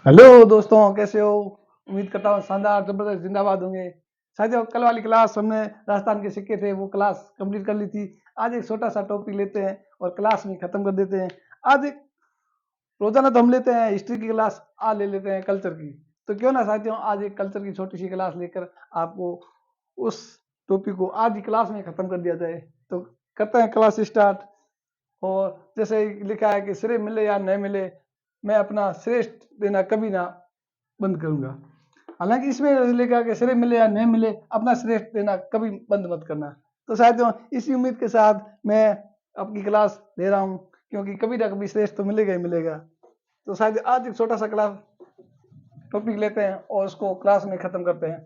Hello दोस्तों, कैसे हो? उम्मीद करता हूँ शानदार जबरदस्त जिंदाबाद होंगे। साथियों, कल वाली क्लास हमने राजस्थान के सिक्के थे, वो क्लास कंप्लीट कर ली थी। आज एक छोटा सा टॉपिक लेते हैं और क्लास में खत्म कर देते हैं। आज एक रोजाना तो हम लेते हैं हिस्ट्री की क्लास, आज ले लेते हैं कल्चर की। तो क्यों ना साथियों, आज एक कल्चर की छोटी सी क्लास लेकर आपको उस टॉपिक को आज की क्लास में खत्म कर दिया जाए। तो करते हैं क्लास स्टार्ट। और जैसे लिखा है कि श्रेय मिले या न मिले, मैं अपना श्रेष्ठ देना कभी ना बंद करूंगा। हालांकि इसमें लिखा कि श्रेय मिले या न मिले, अपना श्रेष्ठ देना कभी बंद मत करना। तो शायद इसी उम्मीद के साथ मैं आपकी क्लास ले रहा हूँ, क्योंकि कभी ना कभी श्रेष्ठ तो मिलेगा ही मिलेगा। तो शायद आज एक छोटा सा क्लास टॉपिक लेते हैं और उसको क्लास में खत्म करते हैं।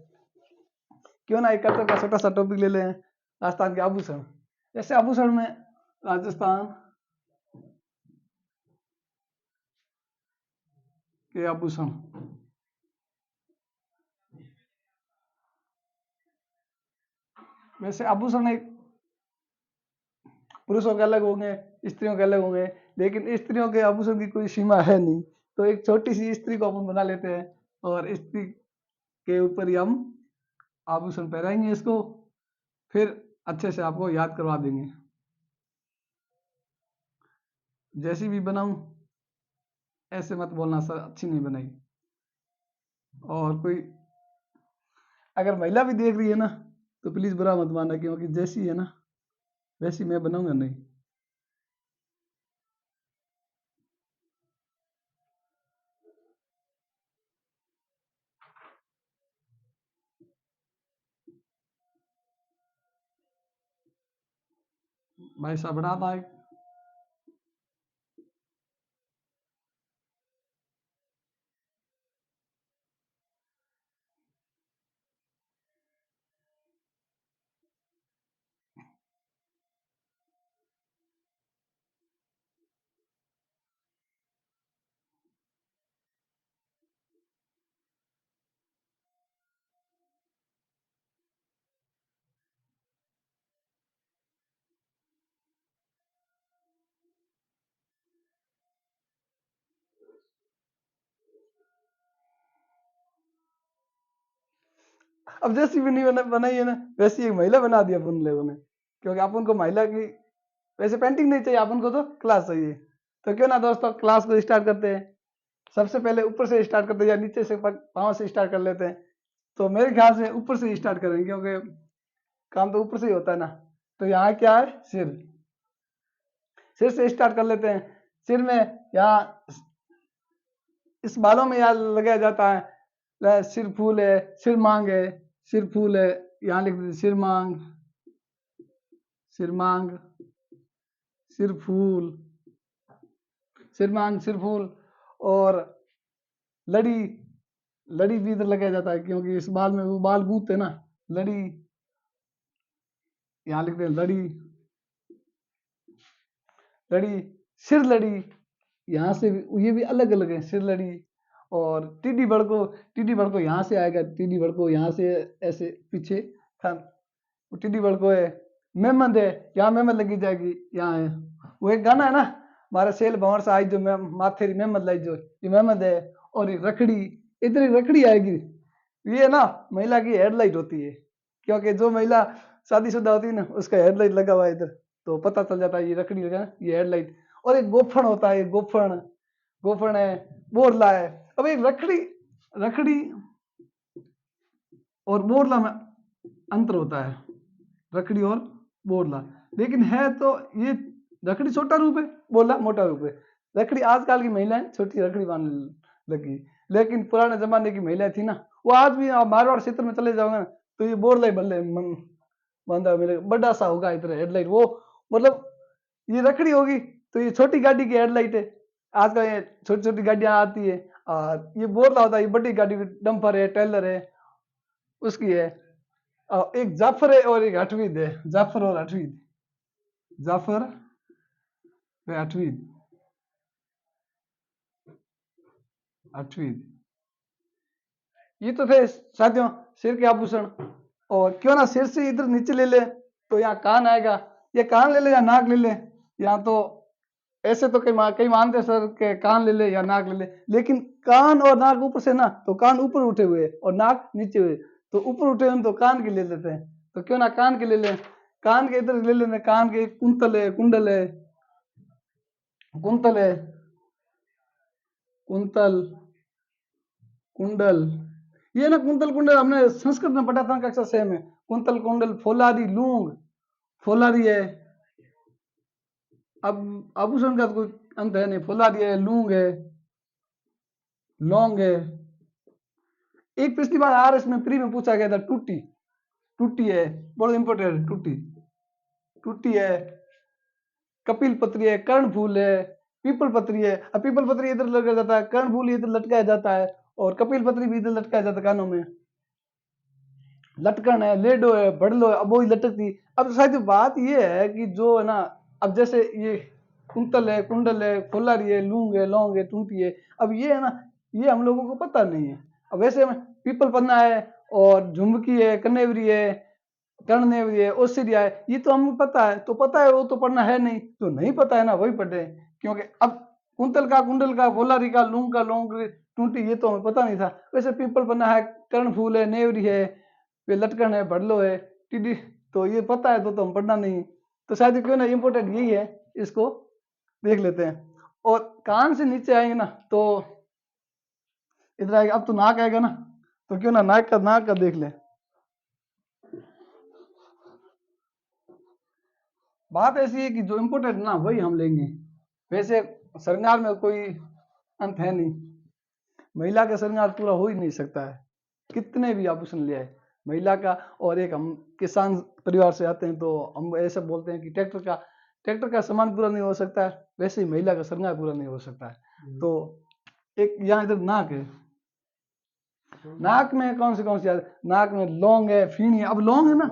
क्यों ना एक कल्चर का छोटा सा टॉपिक ले लें, राजस्थान के आभूषण। जैसे आभूषण में राजस्थान के आभूषण, वैसे आभूषण एक पुरुषों के अलग होंगे, स्त्रियों के अलग होंगे, लेकिन स्त्रियों के आभूषण की कोई सीमा है नहीं। तो एक छोटी सी स्त्री को अपन बना लेते हैं और स्त्री के ऊपर ही हम आभूषण पहनाएंगे इसको, फिर अच्छे से आपको याद करवा देंगे। जैसी भी बनाऊं ऐसे मत बोलना सर, अच्छी नहीं बनाई। और कोई अगर महिला भी देख रही है ना, तो प्लीज बुरा मत मानना, क्योंकि जैसी है ना वैसी मैं बनाऊंगा नहीं। भाई साहब बड़ा था। अब जैसी भी नहीं बनाई है ना, वैसी एक महिला बना दी अपन लोगों ने, क्योंकि अपन को महिला की वैसे पेंटिंग नहीं चाहिए, अपन को तो क्लास चाहिए। तो क्यों ना दोस्तों, क्लास को स्टार्ट करते हैं। सबसे पहले ऊपर से स्टार्ट करते हैं या नीचे से पाँव से स्टार्ट कर लेते हैं। तो मेरे ख्याल से ऊपर से स्टार्ट करेंगे, क्योंकि काम तो ऊपर से ही होता है ना। तो यहाँ क्या है, सिर। सिर से स्टार्ट कर लेते हैं। सिर में यहाँ इस बालों में यहाँ लगाया जाता है सिर फूल है, सिर मांग है, सिर फूल है। यहाँ लिख देते सिर मांग, सिर मांग, सिर फूल, सिर मांग, सिर फूल। और लड़ी, लड़ी भी इधर लगाया जाता है, क्योंकि इस बाल में वो बाल गूंथते ना। लड़ी, यहाँ लिखते हैं लड़ी, लड़ी, सिर लड़ी। यहाँ से भी, ये भी अलग अलग है, सिर लड़ी। और टीडी बड़को, टीडी बड़को यहाँ से आएगा, टीडी बड़को यहाँ से ऐसे पीछे था, वो टीडी बड़को है। मेहमद है, यहाँ मेहमद लगी जाएगी, यहाँ है। वो एक गाना है ना, मारे सेल भंवर से आई जो माथे री मेहमद लाई जो, ये मेहमद है। और ये रखड़ी, इधर एक रखड़ी आएगी। ये ना महिला की हेडलाइट होती है, क्योंकि जो महिला शादीशुदा होती है ना, उसका हेडलाइट लगा हुआ है इधर, तो पता चल जाता है ये रखड़ी है, ये हेडलाइट। और एक गोफन होता है, गोफन, गोफन है, बोरला है। अब एक रखड़ी, रखड़ी और बोरला में अंतर होता है, रखड़ी और बोरला। लेकिन है तो ये, रखड़ी छोटा रूप है, बोरला मोटा रूप है। रखड़ी आजकल की महिलाएं छोटी रखड़ी बांधने लगी, लेकिन पुराने जमाने की महिलाएं थी ना, वो आज भी आप मारवाड़ क्षेत्र में चले जाओगे ना, तो ये बोरला ही बल्ले बांधा मिलेगा, बड़ा सा होगा इधर हेडलाइट वो। मतलब ये रखड़ी होगी तो ये छोटी गाड़ी की हेडलाइट है। आजकल ये छोटी छोटी गाड़ियां आती है। और ये बोरला होता है, ये बड़ी गाड़ी, डंपर है, टेलर है, उसकी है। और एक जाफर है और एक हटवीद है, जाफर और हटवीद, जाफर व हटवीद, हटवीद। ये तो थे साथियों सिर के आभूषण। और क्यों ना सिर से इधर नीचे ले ले, तो यहाँ कान आएगा। ये कान ले ले या नाक ले ले, यहाँ तो ऐसे तो कई मानते हैं सर के कान ले ले या नाक ले ले, लेकिन कान और नाक ऊपर से ना, तो कान ऊपर उठे हुए और नाक नीचे हुए, तो ऊपर उठे हुए तो कान के ले लेते हैं, तो क्यों ना कान के ले लें। कान के इधर ले लेते, कान के कुंतल है, कुंडल है, कुंतल है, कुंतल, कुंडल। ये ना कुंतल कुंडल हमने संस्कृत में पढ़ा था कक्षा 6 में। कुंतल कुंडल, फोलादी, लूंग, फोलादी है। अब आभूषण का तो कोई अंत है नहीं, फोलादी है, लूंग है, लौंग है। एक पिछली बार आरएस में प्री में पूछा गया था टूटी, टूटी है, बहुत इंपॉर्टेंट, टूटी, टूटी है। कपिल पत्री है, कर्ण फूल है, पीपल पत्री है। अब पीपल पत्री इधर लटका जाता है, कर्ण फूल इधर लटकाया जाता है, और कपिल पत्री भी इधर लटकाया जाता है कानों में। लटकन है, लेडो है, बड़लो है, अब वो लटकती। अब शायद बात ये है कि जो है ना, अब जैसे ये कुंतल है, कुंडल है, फुल्लारी है, लूंग है, लौंग है, टूटी है, अब ये है ना, ये हम लोगों को पता नहीं है। अब वैसे में पीपल पन्ना है, और झुमकी है, कनेवरी है, कर्णनेवरी है, ओसिरिया है, ये तो हमें पता है, तो पता है, वो तो पढ़ना है नहीं, तो नहीं पता है ना वही पढ़े। क्योंकि अब कुंतल का, कुंडल का, फुल्लारी का, लूंग का, लौंग, टूटी, ये तो हमें पता नहीं था। वैसे पीपल पन्ना है, कर्ण फूल है, नेवरी है, वे लटकन है, भड़लो है, टीडी, तो ये पता है, तो हम पढ़ना नहीं। तो शायद क्यों ना इम्पोर्टेंट यही है, इसको देख लेते हैं। और कान से नीचे आएंगे ना, तो इधर आएगा, अब तो नाक आएगा ना, तो क्यों ना नाक का देख ले। बात ऐसी है कि जो इम्पोर्टेंट ना वही हम लेंगे। वैसे श्रृंगार में कोई अंत है नहीं, महिला का श्रृंगार पूरा हो ही नहीं सकता है, कितने भी आभूषण ले आए महिला का। और एक हम किसान परिवार से आते हैं, तो हम ऐसे बोलते हैं कि ट्रैक्टर का सामान पूरा नहीं हो सकता है, वैसे ही महिला का श्रृंगार पूरा नहीं हो सकता है। तो एक यहाँ इधर नाक है, नाक में कौन सी आती है? नाक में लौंग है, फीणी है। अब लौंग है ना,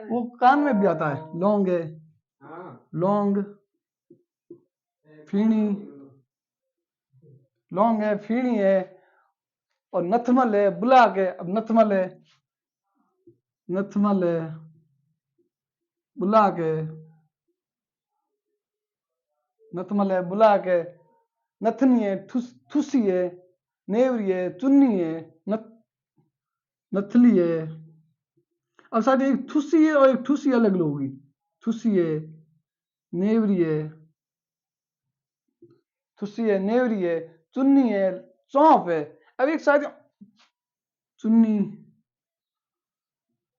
वो कान में भी आता है, लौंग है, लौंग, फीणी, लौंग है, फीणी है, और नथमल है, बुलाक है। अब नथमल है, नथमल है, बुलाक है, नथमल है, बुलाक है, नथनी है, थुसी है, नेवरी है, चुन्नी है, नथली है। अब शायद एक थुसी है और एक ठुसी अलग होगी। थुसी है, नेवरी है, थुसी है, नेवरी है, चुन्नी है, चौंप है। अब एक शायद चुन्नी,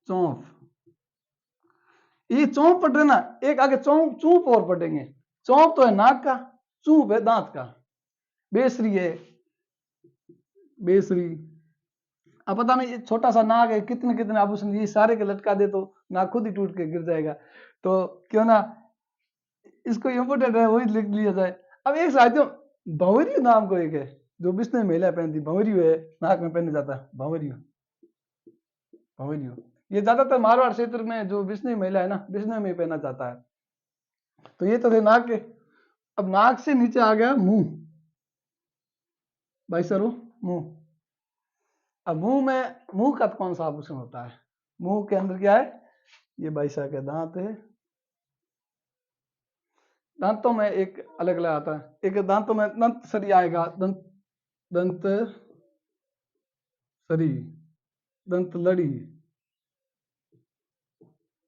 चौंप, ये चौंप पढ़ रहे ना, एक आगे चौंप, चूप और पढ़ेंगे। चौंप तो है नाक का, चूप है दांत का। बेसरी है, बेसरी। अब पता नहीं, छोटा सा नाक है, कितने कितने आभूषण ये सारे के लटका दे तो नाक खुद ही टूट के गिर जाएगा। तो क्यों ना इसको इम्पोर्टेंट है वही लिख लिया जाए। अब एक साथियों, भंवरियो नाम को एक है, जो बिस्ने में महिला पहनती, भंवरियो है, नाक में पहने जाता है, भंवरियो, भंवरियो। ये ज्यादातर मारवाड़ क्षेत्र में जो बिस्ने महिला है ना, बिस्ने में पहना जाता है। तो ये तो थे नाक के। अब नाक से नीचे आ गया मुंह, भाई सर, मुंह। अब मुंह का कौन सा आभूषण होता है? मुंह के अंदर क्या है? ये भाई साहब के दांत है। दांतों में एक अलग अलग आता है, एक दांतों में दंत सरी आएगा, दंत सरी, दंत लड़ी।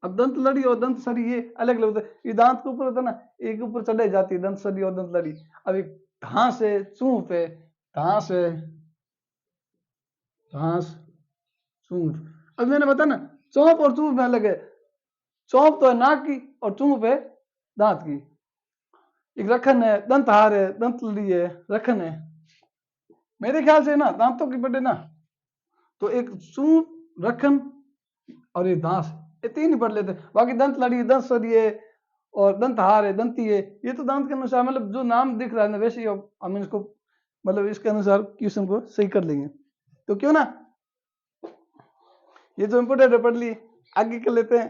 अब दंत लड़ी और दंत सरी ये अलग अलग होता है। ये दांत के ऊपर होता है ना, एक ऊपर चढ़े जाती है दंत सरी और दंत लड़ी। अब एक घास है, चूंप है, घास है, घास, चूंप। अब मैंने बताया ना, चौंप और चूंप में अलग है। चौंप तो है नाक की, और चूंप है दांत की। एक रखन है, दंत हार है, दंत लड़ी है, रखन है। मेरे ख्याल से ना दांतों की पढ़े ना, तो एक चूंप, रखन और ये दांत, ये तीन ही पढ़ लेते। बाकी दंत लड़ी, दंत सरी है, और दंत हार है, दंती है, ये तो दांत के अनुसार, मतलब जो नाम दिख रहा है ना वैसे ही हम इसको, मतलब इसके अनुसार क्वेश्चन को सही कर लेंगे। तो क्यों ना ये जो इम्पोर्टेंट है पढ़ ली, आगे कर लेते हैं।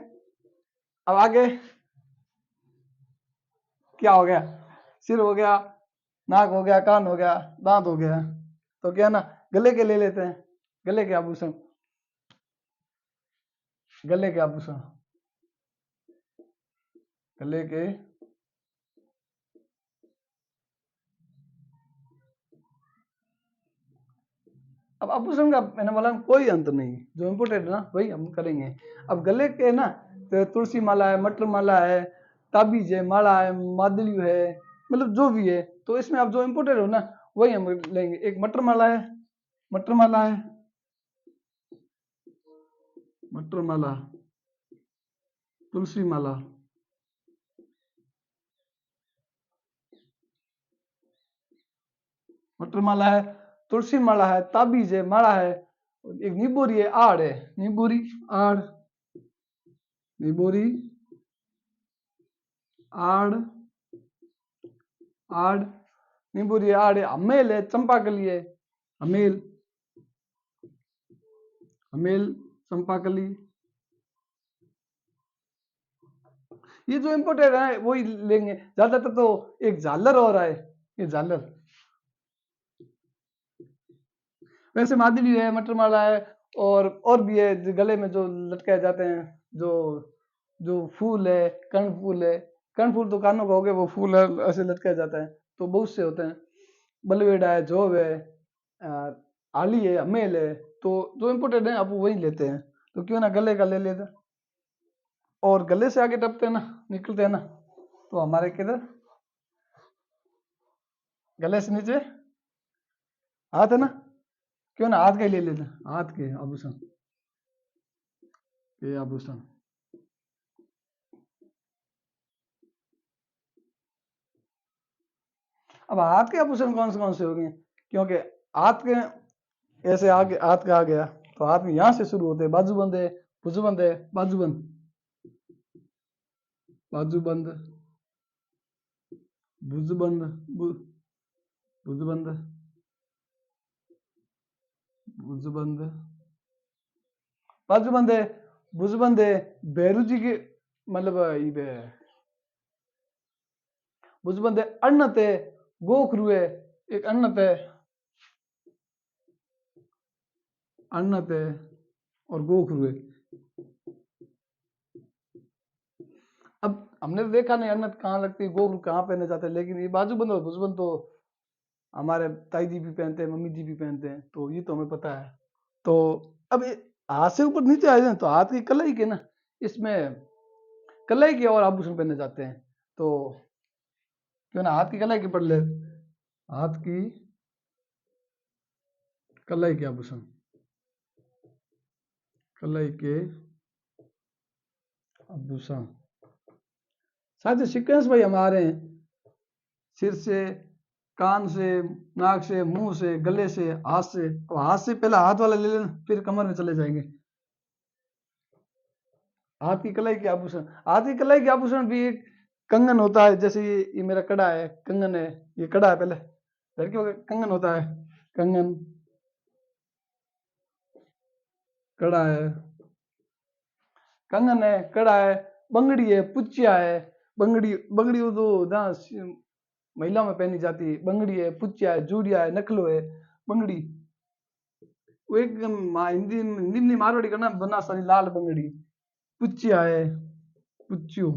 अब आगे क्या हो गया? सिर हो गया, नाक हो गया, कान हो गया, दांत हो गया। तो क्या ना, गले के ले लेते हैं, गले के आभूषण, गले के आभूषण, गले के अब आभूषण का मैंने बोला कोई अंत नहीं, जो इम्पोर्टेंट है ना वही हम करेंगे। अब गले के ना तो तुलसी माला है, मटर माला है, ताबीज है, माला है, मादली है, मतलब जो भी है, तो इसमें आप जो इम्पोर्टेंट हो ना वही हम लेंगे। एक मटर माला है, मटर माला है, मटर माला, तुलसी माला, मटर माला है, तुलसी माला है, ताबीज है, माला है, एक निबोरी है, आड़ है, निबोरी, आड़, निबोरी, आड़, आड़, निबोरी, आड़ है, हमेल है, चंपाकली है, हमेल, हमेल, चंपाकली। ये जो इम्पोर्टेंट है वही लेंगे ज्यादातर। तो एक झालर और है, ये झालर, वैसे मादली है, मटर माला है, और भी है जो गले में जो लटकाए जाते हैं, जो जो फूल है, कर्ण है, कर्ण फूल तो कानों का हो गया, वो फूल है ऐसे लटकाया जाता है, तो बहुत से होते हैं। बलवेड़ा है, जोब है, अ, आली है, हमेल है, तो जो इम्पोर्टेंट है आप वही लेते हैं। तो क्यों ना गले का ले लेते हैं। और गले से आगे टपते हैं ना, निकलते हैं ना, तो हमारे किधर गले से नीचे हाथ है ना, क्यों ना हाथ के ले लेते हैं, हाथ के आभूषण, ये आभूषण। अब हाथ के आभूषण कौन से हो गए, क्योंकि हाथ के ऐसे आगे, हाथ का आ गया तो हाथ में यहां से शुरू होते हैं, बाजूबंद है, भुजबंद है, बाजूबंद, बाजूबंद, भुजबंद, भुजबंद, भुजबंद, बाजूबंद है, भुजबंद है, भैरू जी के मतलब भुजबंद है, अण्णत है, गोखरू है, एक अण्णत है, अण्णत है और गोखरू है। अब हमने तो देखा नहीं अन्नत कहाँ लगती है, गोखरू कहाँ पहने जाते हैं, लेकिन ये बाजूबंद और भुजबंद तो हमारे ताई जी भी पहनते हैं, मम्मी जी भी पहनते हैं, तो ये तो हमें पता है। तो अब हाथ से ऊपर नीचे आए तो हाथ की कलाई के ना, इसमें कलाई के और आभूषण पहने जाते हैं, तो क्यों ना हाथ की कलाई के पढ़ ले, हाथ की कलाई के आभूषण, कलाई के आभूषण, साथ सीक्वेंस भाई हम आ रहे हैं, सिर से, कान से, नाक से, मुंह से, गले से, हाथ से। तो हाथ से पहला हाथ वाला ले लेना, फिर कमर में चले जाएंगे। हाथ की कलाई के आभूषण, हाथ की कलाई के आभूषण भी एक कंगन होता है, जैसे ये मेरा कड़ा है, कंगन है, ये कड़ा है, पहले लड़कियों का कंगन होता है, कंगन, कड़ा है, कंगन है, कड़ा है, बंगड़ी है, पुचिया है, बंगड़ी, बंगड़ी वो तो जहाँ महिलाओं में पहनी जाती है, बंगड़ी है, पुचिया है, जूड़िया है, नखलो है, बंगड़ी, वो एक हिंदी हिंदी में मारवाड़ी का ना बना सारी लाल बंगड़ी, पुचिया है, पुच्चू।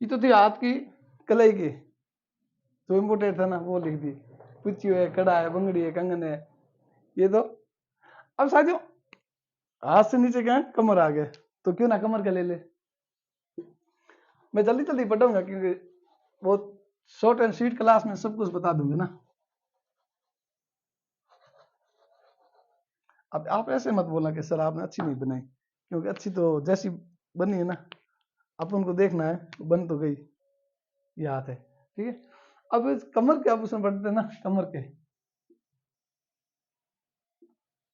ये तो थी हाथ की कलाई की, जो इम्पोर्टेंट था ना वो लिख दी, पुच्चू है, कड़ा है, बंगड़ी है, कंगन है, ये तो। अब साथियों हाथ से नीचे क्या है? कमर आ गए, तो क्यों ना कमर का ले ले। मैं जल्दी जल्दी पढ़ूंगा क्योंकि बहुत शॉर्ट एंड स्वीट क्लास में सब कुछ बता दूंगा ना। अब आप ऐसे मत बोलना कि सर आपने अच्छी नहीं बनाई, क्योंकि अच्छी तो जैसी बनी है ना, अपन को देखना है, बन तो गई, ये हाथ है, ठीक है। अब इस कमर के आभूषण पढ़ते हैं ना, कमर के,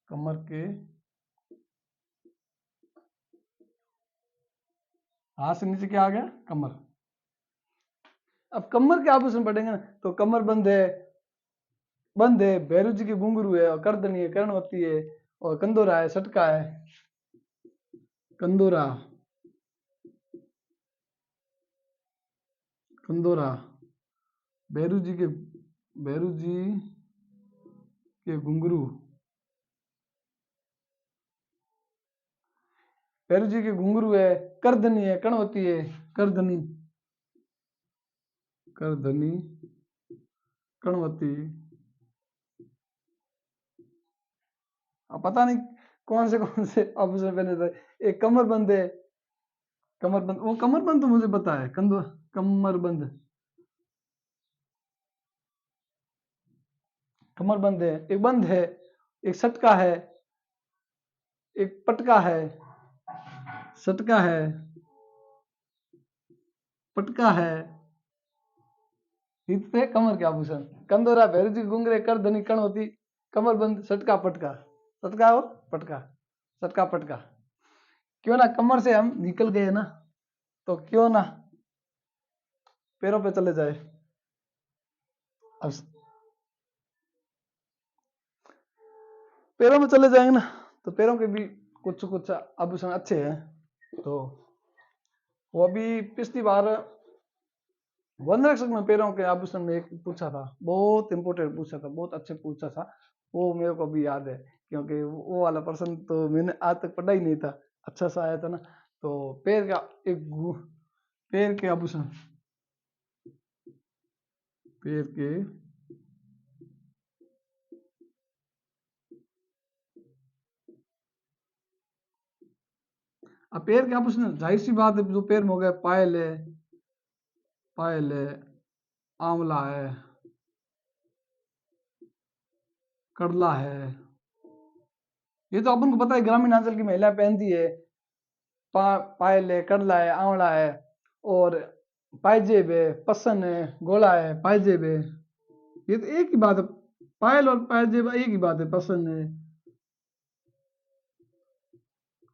कमर के, हाथ से नीचे क्या आ गया, कमर। अब कमर के आभूषण पढ़ेंगे ना, तो कमर बंद है, बंद है, भैरू जी के घुंघरू है, और करदनी है, कर्णवती है, और कंदोरा है, सटका है, कंदोरा, कंदोरा, भैरू जी के, भैरू जी के घुंघरू, भैरू जी के घुंघरू है, करधनी है, कणवती है, करधनी, करधनी, कणवती, अब पता नहीं कौन से आभूषण पहने थे। एक कमरबंद है, कमरबंद, वो कमरबंद तो मुझे पता है, कमरबंद, कमरबंद है, एक बंद है, एक सटका है, एक पटका है, सटका है, पटका है, इतने कमर के आभूषण, कंदोरा भैरजी गुंगरे कर धनी कण होती, कमरबंद, सटका पटका, सटका और पटका, सटका पटका। क्यों ना कमर से हम निकल गए ना, तो क्यों ना पैरों पे चले जाए। अब पैरों में चले जाएंगे ना, तो पैरों के भी कुछ कुछ आभूषण अच्छे हैं। तो वो अभी पिछली बार वन रक्षक में पैरों के आभूषण में एक पूछा था, बहुत इंपोर्टेंट पूछा था, बहुत अच्छे पूछा था। वो मेरे को भी याद है, क्योंकि वो वाला प्रश्न तो मैंने आज तक पढ़ा ही नहीं था, अच्छा सा आया था ना। तो पैर का पैर के आभूषण, पैर के अब पैर के आभूषण, जाहिर सी बात है, जो पैर में हो गया, पायल है, पायल है, आंवला है, कड़ला है, ये तो अपन को पता है, ग्रामीण अंचल की महिला पहनती है। पायल है, कड़ला है, आंवला है, और पायजेब है, पसन है, गोला है, पायजेब है, ये तो एक ही बात है। पायल और पायजेब एक ही बात है, पसन है,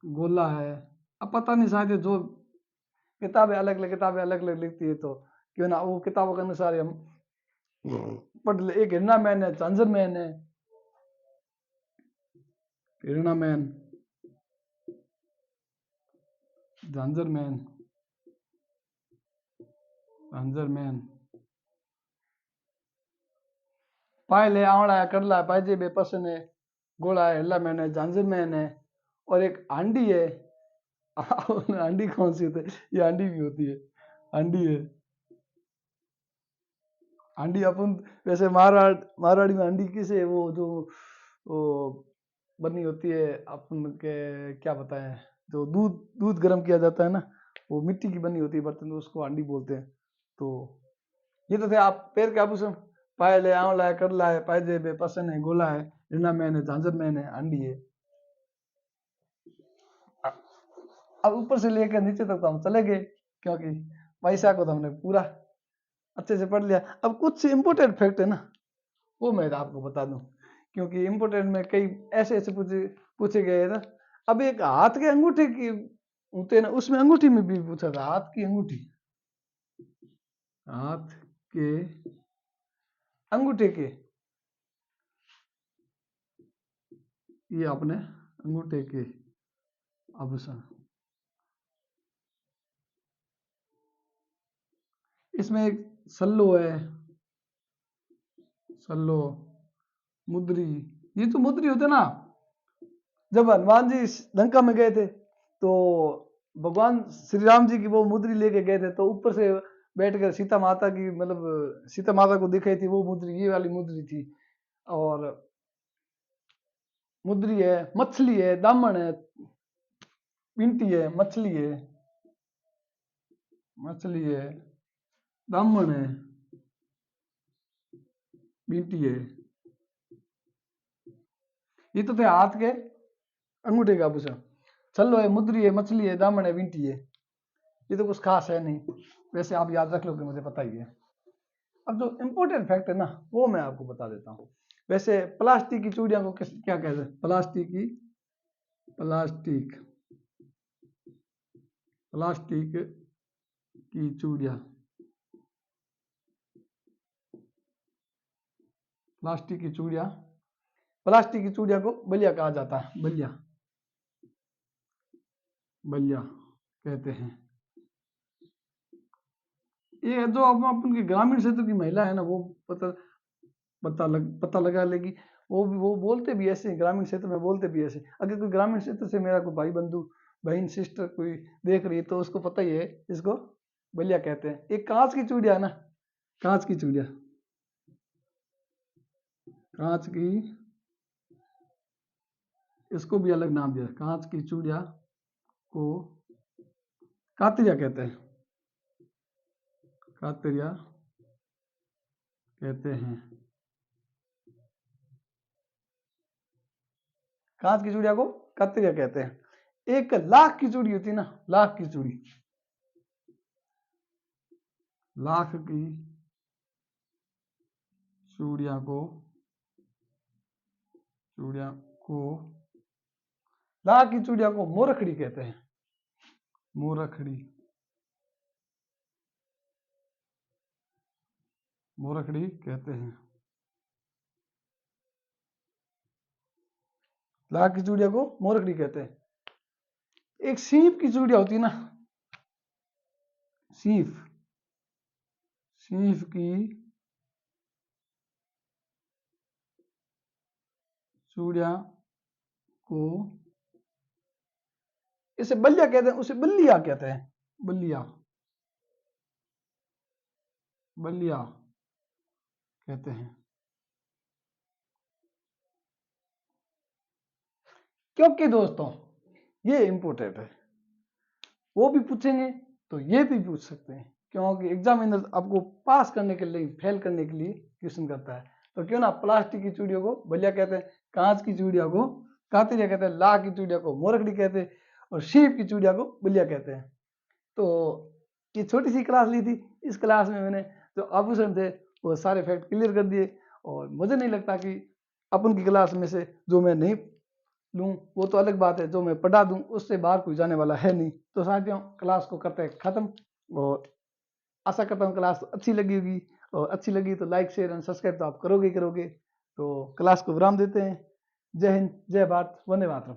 गोला है। अब पता नहीं, शायद जो किताबें अलग अलग लिखती है, तो क्यों ना वो किताबों के अनुसार हम पढ़ ले। एक हिरणा मैन है, झांझर मैन है, हिरणा मैन, झांझर मैन, झांझर मैन, पायल है, आंवला है, कड़ला है, पायजेब है, पसन है, गोला है, हिरणा मैन है, झांझर मैन है, और एक हांडी है। हांडी कौन सी होती है? ये हांडी भी होती है, हांडी है, हांडी अपन वैसे मारवाड़ी में हांडी किसे, वो जो वो बनी होती है, अपन के क्या बताएं, जो दूध दूध गर्म किया जाता है ना, वो मिट्टी की बनी होती है बर्तन, तो उसको हांडी बोलते हैं। तो ये तो थे आप पैर के आभूषण, पायल है, आंवला है, कड़ला है, पायजेब है, पसन है, गोला है, रीना मैन है, झांझर मैन है, हांडी है। अब ऊपर से लेकर नीचे तक तो हम चले गए, क्योंकि पैसा को तो हमने पूरा अच्छे से पढ़ लिया। अब कुछ इंपोर्टेंट फैक्ट है ना, वो मैं आपको बता दूं, क्योंकि इंपोर्टेंट में कई ऐसे ऐसे पूछे पूछे गए ना। अब एक हाथ के अंगूठे की होते हैं ना, उसमें अंगूठी में भी पूछा था, हाथ की अंगूठी, हाथ के अंगूठे के, ये अपने अंगूठे के आभूषण, इसमें एक सल्लो है, सल्लो, मुद्री, ये तो मुद्री होते ना। जब हनुमान जी लंका में गए थे, तो भगवान श्री राम जी की वो मुद्री लेके गए थे, तो ऊपर से बैठकर सीता माता की, मतलब सीता माता को दिखाई थी वो मुद्री, ये वाली मुद्री थी। और मुद्री है, मछली है, दामन है, पिंटी है, मछली है, मछली है, दामन है, बींटी है, ये तो थे हाथ के अंगूठे का आभूषण। छल्लो है, मुद्री है, मछली है, दामन है, बींटी है, ये तो कुछ खास है नहीं, वैसे आप याद रख लो कि मुझे पता ही है। अब जो इम्पोर्टेंट फैक्ट है ना, वो मैं आपको बता देता हूँ। वैसे प्लास्टिक की चूड़ियां को क्या कहते हैं? प्लास्टिक प्लास्टिक की चूड़ियां, प्लास्टिक की चूड़ियां, प्लास्टिक की चूड़ियां को बलिया कहा जाता है, बलिया, बलिया कहते हैं। ये जो अपन की ग्रामीण क्षेत्र की महिला है ना, वो पता लगा लेगी। वो बोलते भी ऐसे, ग्रामीण क्षेत्र में बोलते भी ऐसे। अगर कोई ग्रामीण क्षेत्र से मेरा कोई भाई बंधु, बहन, सिस्टर कोई देख रही है, तो उसको पता ही है, इसको बलिया कहते हैं। एक कांच की चूड़िया है ना, कांच की चूड़िया, कांच की इसको भी अलग नाम दिया, कांच की चूड़िया को कातरिया कहते हैं, कातरिया कहते हैं। कांच की चूड़िया को कातरिया कहते हैं। एक लाख की चूड़ी होती है ना, लाख की चूड़ी, लाख की चूड़िया को लाख की चूड़िया को मोरखड़ी कहते हैं, मोरखड़ी, मोरखड़ी कहते हैं। लाख की चूड़िया को मोरखड़ी कहते हैं। एक सीप की चूड़िया होती है ना, सीप, सीप की चूड़िया को इसे बल्लिया कहते हैं, उसे बल्लिया कहते हैं, बल्लिया, बल्लिया कहते हैं। क्योंकि दोस्तों ये इंपॉर्टेंट है, वो भी पूछेंगे तो ये भी पूछ सकते हैं, क्योंकि एग्जामिनर आपको पास करने के लिए, फेल करने के लिए क्वेश्चन करता है। तो क्यों ना प्लास्टिक की चूड़ियों को बल्लिया कहते हैं, कांच की चूड़िया को कातरिया कहते हैं, लाख की चूड़िया को मोरखड़ी कहते हैं और शीप की चूड़िया को बल्लिया कहते हैं। तो ये छोटी सी क्लास ली थी, इस क्लास में मैंने जो आभूषण थे वो सारे फैक्ट क्लियर कर दिए, और मुझे नहीं लगता कि अपन की क्लास में से जो मैं नहीं लूँ वो तो अलग बात है, जो मैं पढ़ा दूँ उससे बाहर कोई जाने वाला है नहीं। तो साथियों क्लास को करते हैं खत्म, और आशा करता हूँ क्लास अच्छी लगी होगी, और अच्छी लगी तो लाइक शेयर एंड सब्सक्राइब तो आप करोगे ही करोगे। तो क्लास को विराम देते हैं। जय हिंद, जय भारत, वंदे मातरम।